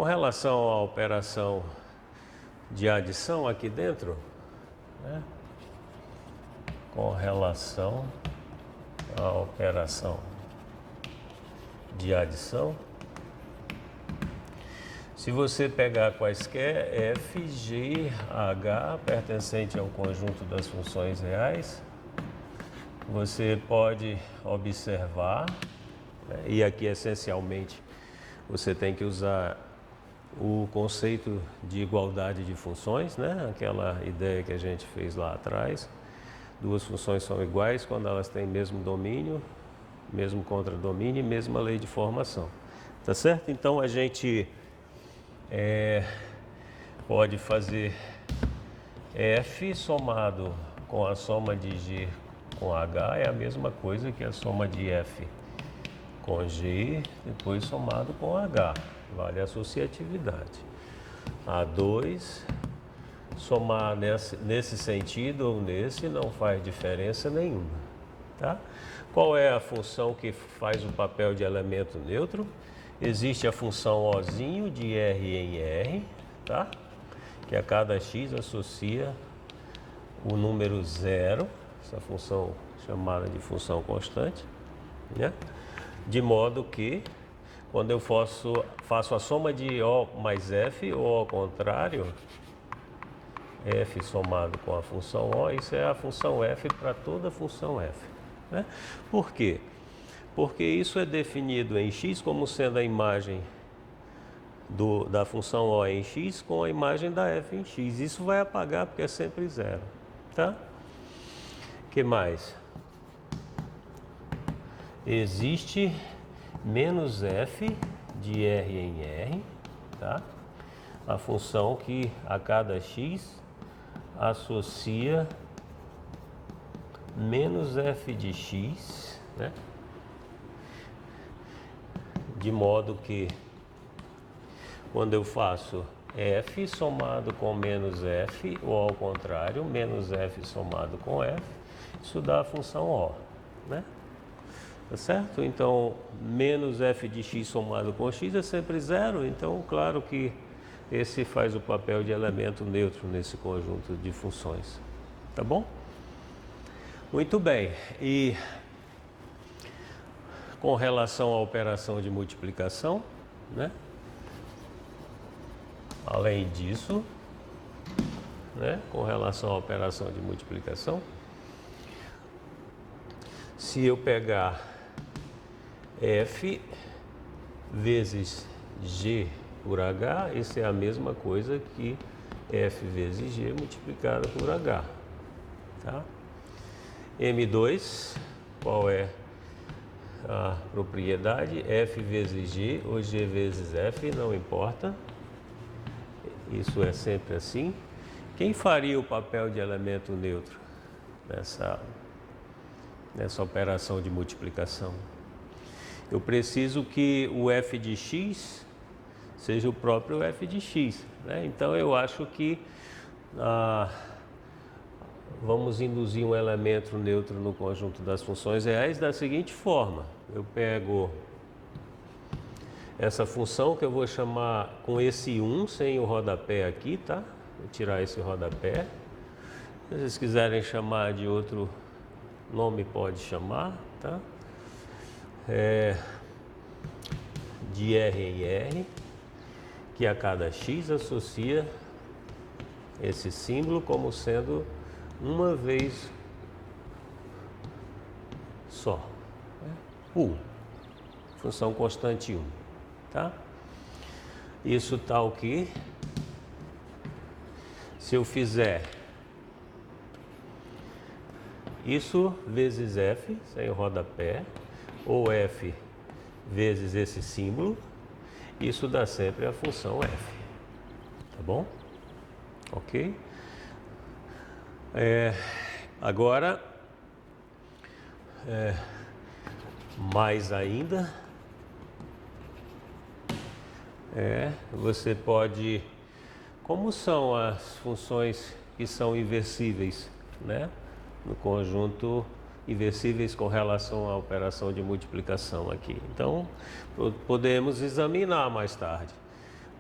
Com relação à operação de adição aqui dentro, né? Com relação à operação de adição, se você pegar quaisquer f, g, h pertencente ao conjunto das funções reais, você pode observar, né, e aqui essencialmente você tem que usar o conceito de igualdade de funções, né? Aquela ideia que a gente fez lá atrás. Duas funções são iguais quando elas têm mesmo domínio, mesmo contradomínio e mesma lei de formação. Tá certo? Então a gente pode fazer f somado com a soma de g com h é a mesma coisa que a soma de f com g, depois somado com h. Vale a associatividade. A2, somar nesse sentido ou nesse não faz diferença nenhuma. Tá? Qual é a função que faz o papel de elemento neutro? Existe a função Ozinho de R em R, tá? Que a cada x associa o número zero, essa função chamada de função constante, né? De modo que, quando eu faço a soma de O mais F, ou ao contrário, F somado com a função O, isso é a função F para toda função F. Né? Por quê? Porque isso é definido em x como sendo a imagem da função O em x com a imagem da f em x. Isso vai apagar porque é sempre zero. Tá? Que mais? Existe menos f de R em R, tá? A função que a cada x associa menos f de x, né? De modo que quando eu faço f somado com menos f, ou ao contrário, menos f somado com f, isso dá a função O, né? Tá certo? Então, menos f de x somado com x é sempre zero, então claro que esse faz o papel de elemento neutro nesse conjunto de funções. Tá bom? Muito bem. E com relação à operação de multiplicação, né? Além disso, né? Com relação à operação de multiplicação, se eu pegar f vezes g por h, isso é a mesma coisa que f vezes g multiplicado por h. Tá? M2, qual é a propriedade? F vezes g ou g vezes f, não importa. Isso é sempre assim. Quem faria o papel de elemento neutro nessa operação de multiplicação? Eu preciso que o f de x seja o próprio f de x, né? Então eu acho que vamos induzir um elemento neutro no conjunto das funções reais da seguinte forma. Eu pego essa função que eu vou chamar com esse 1 sem o rodapé aqui, tá? Vou tirar esse rodapé. Se vocês quiserem chamar de outro nome, pode chamar, tá? De R em R, que a cada x associa esse símbolo como sendo uma vez só. 1. Função constante 1. Tá? Isso tá o quê? Se eu fizer isso vezes f, sem o rodapé, ou f vezes esse símbolo, isso dá sempre a função f. Tá bom? Ok? Agora, mais ainda, você pode, como são as funções que são inversíveis, né? No conjunto inversíveis com relação à operação de multiplicação aqui. Então, podemos examinar mais tarde.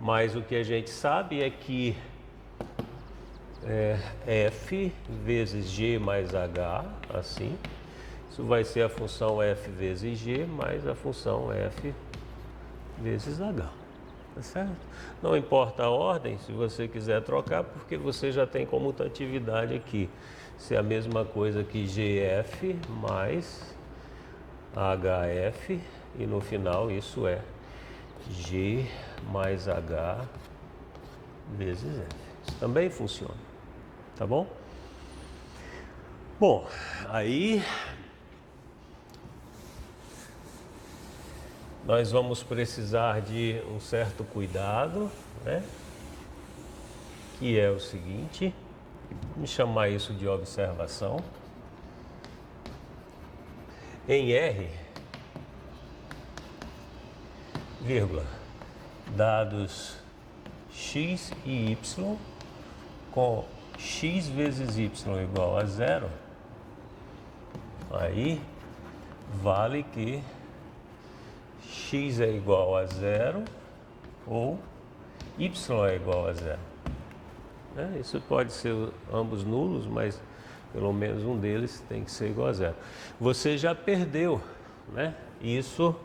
Mas o que a gente sabe é que f vezes g mais h, assim, isso vai ser a função f vezes g mais a função f vezes h, tá certo? Não importa a ordem, se você quiser trocar, porque você já tem comutatividade aqui. Se é a mesma coisa que gf mais hf, e no final isso é g mais h vezes f. Isso também funciona, tá bom? Bom, aí nós vamos precisar de um certo cuidado, né? Que é o seguinte, vamos chamar isso de observação. Em R, vírgula, dados x e y com x vezes y igual a zero, aí vale que x é igual a zero ou y é igual a zero. Isso pode ser ambos nulos, mas pelo menos um deles tem que ser igual a zero. Você já perdeu, né, isso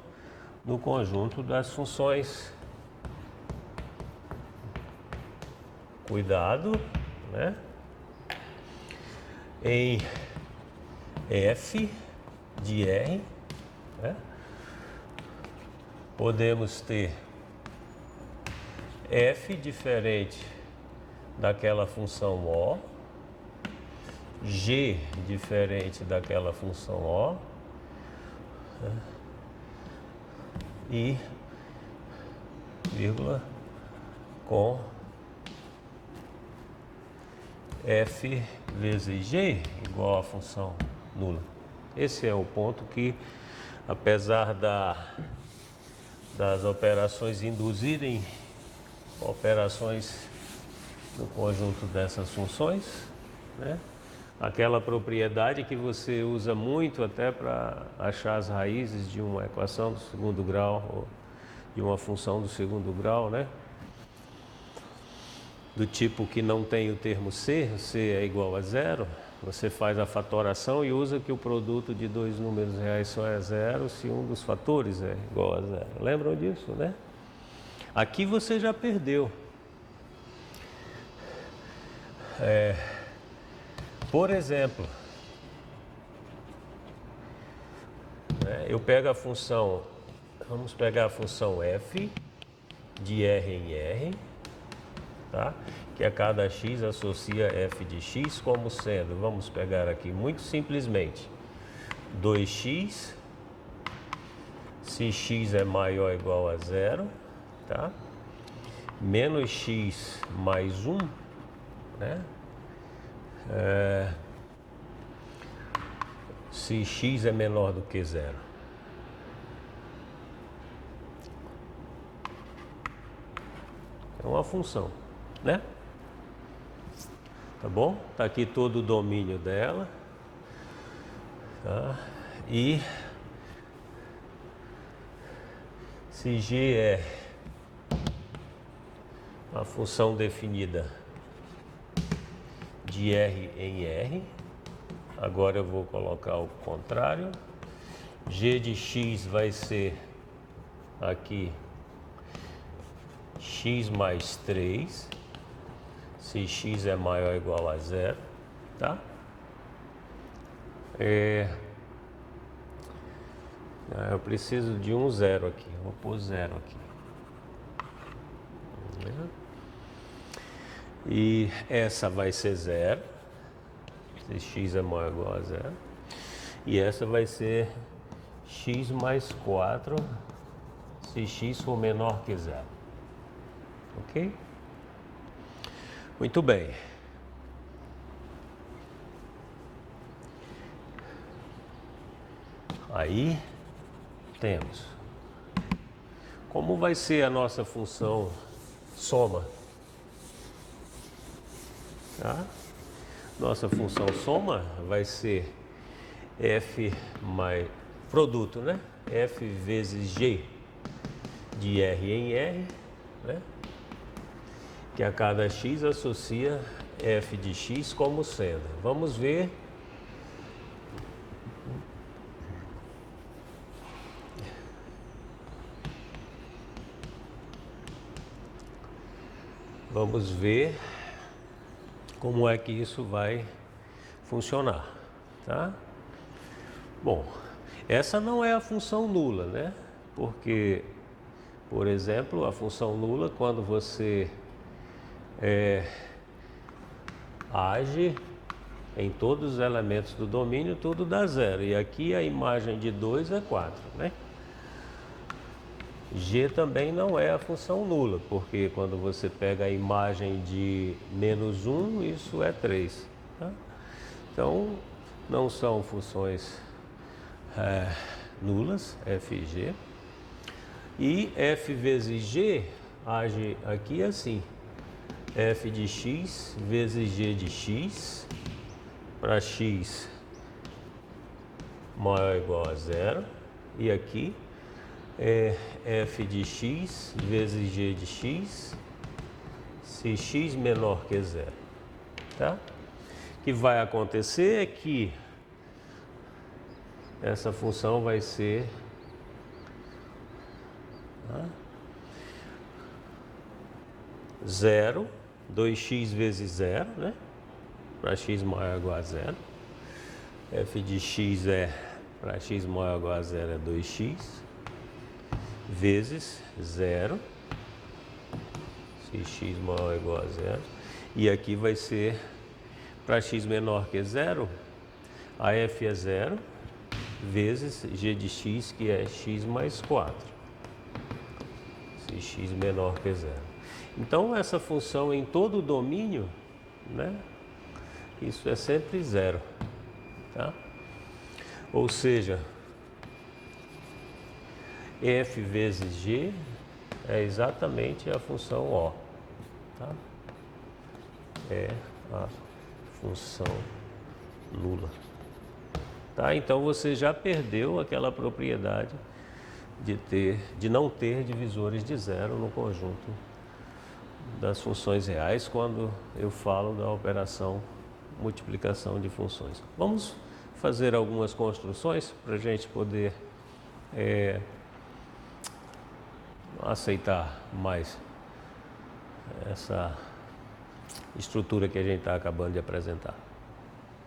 no conjunto das funções. Cuidado, né? Em f de R, né, podemos ter f diferente daquela função O, g diferente daquela função O, né, e vírgula com f vezes g igual à função nula. Esse é o ponto que, apesar das operações induzirem operações no conjunto dessas funções, né, aquela propriedade que você usa muito até para achar as raízes de uma equação do segundo grau ou de uma função do segundo grau, né? Do tipo que não tem o termo c é igual a zero, você faz a fatoração e usa que o produto de dois números reais só é zero se um dos fatores é igual a zero. Lembram disso, né? Aqui você já perdeu. Por exemplo, eu pego a função, vamos pegar a função f de R em R, tá? Que a cada x associa f de x como sendo, vamos pegar aqui muito simplesmente, 2x, se x é maior ou igual a zero, tá? Menos x mais 1, né? Se x é menor do que zero. É uma função, né? Tá bom? Tá aqui todo o domínio dela, tá? E se g é a função definida de R em R, agora eu vou colocar o contrário, g de x vai ser aqui x mais 3, se x é maior ou igual a zero, tá? Eu preciso de um zero aqui, vou pôr zero aqui. E essa vai ser zero, se x é maior ou igual a zero. E essa vai ser x mais 4, se x for menor que zero. Ok? Muito bem. Aí temos. Como vai ser a nossa função soma? Tá? Nossa função soma vai ser f mais produto, né? F vezes g de R em R, né? que a cada x associa f de x como sendo. Vamos ver. Vamos ver como é que isso vai funcionar, tá? Bom, essa não é a função nula, né? Porque, por exemplo, a função nula, quando você age em todos os elementos do domínio, tudo dá zero. E aqui a imagem de 2 é 4, né? G também não é a função nula, porque quando você pega a imagem de -1, isso é 3. Tá? Então, não são funções nulas, f e g. E f vezes g age aqui assim. F de x vezes g de x, para x maior ou igual a zero. E aqui é f de x vezes g de x, se x menor que zero. Tá? O que vai acontecer é que essa função vai ser zero, 2x vezes zero, né? Para x maior ou igual a zero. F de x para x maior ou igual a zero é 2x, vezes zero, se x maior ou igual a zero. E aqui vai ser, para x menor que zero, a f é zero, vezes g de x, que é x mais 4, se x menor que zero. Então, essa função em todo o domínio, né, isso é sempre zero. Tá? Ou seja, f vezes g é exatamente a função O. Tá? É a função nula. Tá? Então você já perdeu aquela propriedade de não ter divisores de zero no conjunto das funções reais quando eu falo da operação multiplicação de funções. Vamos fazer algumas construções para a gente poder aceitar mais essa estrutura que a gente está acabando de apresentar.